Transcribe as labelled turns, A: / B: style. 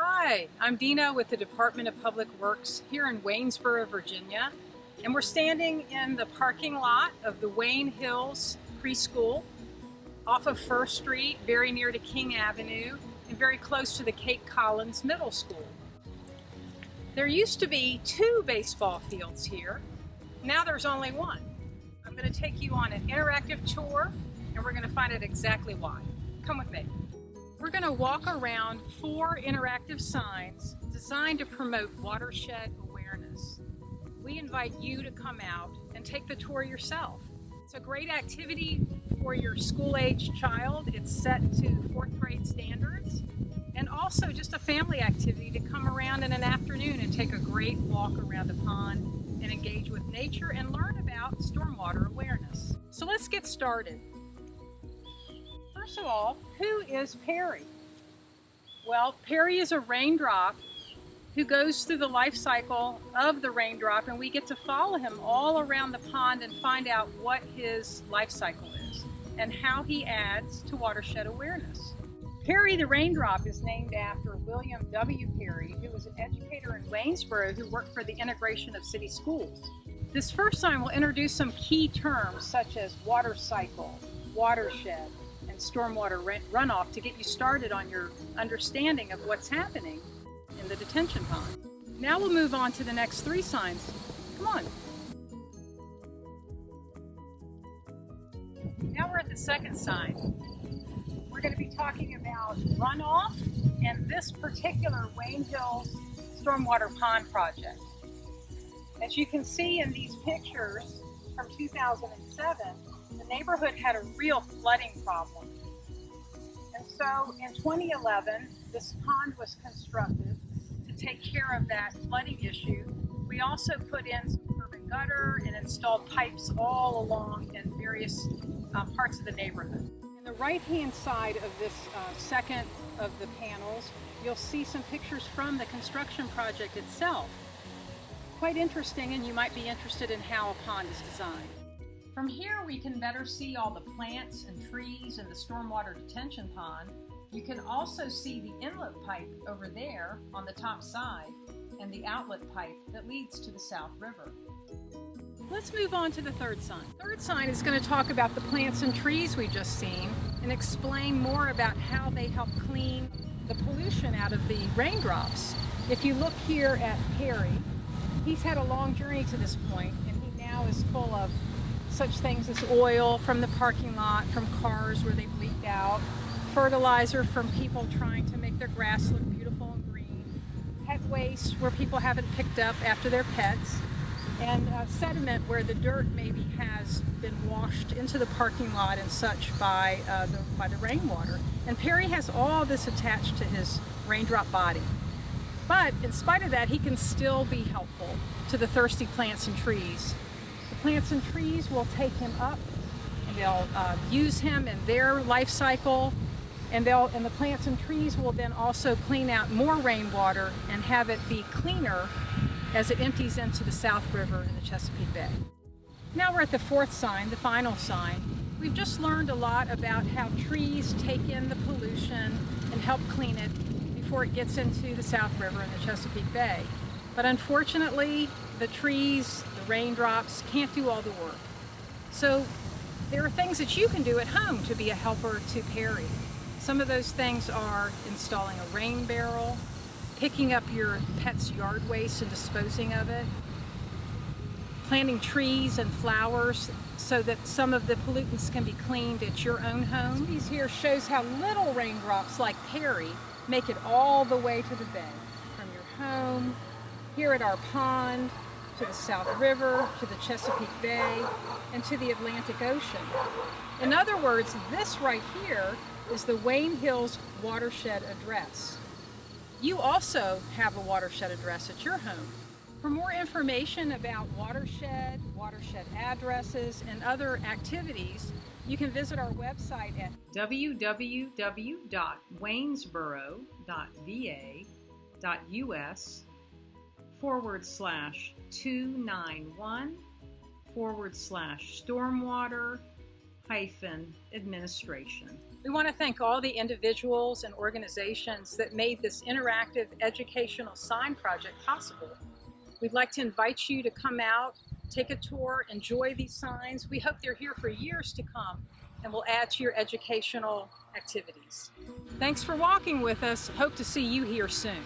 A: Hi, I'm Deana with the Department of Public Works here in Waynesboro, Virginia, and we're standing in the parking lot of the Wayne Hills Preschool off of First Street, very near to King Avenue, and very close to the Kate Collins Middle School. There used to be 2 baseball fields here. Now there's only 1. I'm going to take you on an interactive tour, and we're going to find out exactly why. Come with me. We're going to walk around 4 interactive signs designed to promote watershed awareness. We invite you to come out and take the tour yourself. It's a great activity for your school-age child. It's set to 4th grade standards, and also just a family activity to come around in an afternoon and take a great walk around the pond and engage with nature and learn about stormwater awareness. So let's get started. First of all, who is Perry? Well, Perry is a raindrop who goes through the life cycle of the raindrop, and we get to follow him all around the pond and find out what his life cycle is and how he adds to watershed awareness. Perry the Raindrop is named after William W. Perry, who was an educator in Waynesboro who worked for the integration of city schools. This first sign will introduce some key terms such as water cycle, watershed, and stormwater runoff to get you started on your understanding of what's happening in the detention pond. Now we'll move on to the next 3 signs. Come on. Now we're at the second sign. We're going to be talking about runoff and this particular Wayne Hills Stormwater Pond project. As you can see in these pictures from 2007, the neighborhood had a real flooding problem. And so in 2011, this pond was constructed to take care of that flooding issue. We also put in some curb and gutter and installed pipes all along in various parts of the neighborhood. On the right-hand side of this second of the panels, you'll see some pictures from the construction project itself. Quite interesting, and you might be interested in how a pond is designed. From here, we can better see all the plants and trees in the stormwater detention pond. You can also see the inlet pipe over there on the top side and the outlet pipe that leads to the South River. Let's move on to the third sign. The third sign is going to talk about the plants and trees we've just seen and explain more about how they help clean the pollution out of the raindrops. If you look here at Perry, he's had a long journey to this point, and he now is full of such things as oil from the parking lot, from cars where they've leaked out, fertilizer from people trying to make their grass look beautiful and green, pet waste where people haven't picked up after their pets, and sediment where the dirt maybe has been washed into the parking lot and such by the rainwater. And Perry has all this attached to his raindrop body. But in spite of that, he can still be helpful to the thirsty plants and trees. The plants and trees will take him up, and they'll use him in their life cycle, and the plants and trees will then also clean out more rainwater and have it be cleaner as it empties into the South River in the Chesapeake Bay. Now we're at the 4th sign, the final sign. We've just learned a lot about how trees take in the pollution and help clean it before it gets into the South River in the Chesapeake Bay. But unfortunately, the trees, the raindrops, can't do all the work. So there are things that you can do at home to be a helper to Perry. Some of those things are installing a rain barrel, picking up your pet's yard waste and disposing of it, planting trees and flowers so that some of the pollutants can be cleaned at your own home. This here shows how little raindrops like Perry make it all the way to the bay, from your home, here at our pond, to the South River, to the Chesapeake Bay, and to the Atlantic Ocean. In other words, this right here is the Wayne Hills Watershed Address. You also have a watershed address at your home. For more information about watershed, watershed addresses, and other activities, you can visit our website at www.waynesboro.va.us/291/stormwater-administration. We want to thank all the individuals and organizations that made this interactive educational sign project possible. We'd like to invite you to come out, take a tour, enjoy these signs. We hope they're here for years to come and will add to your educational activities. Thanks for walking with us. Hope to see you here soon.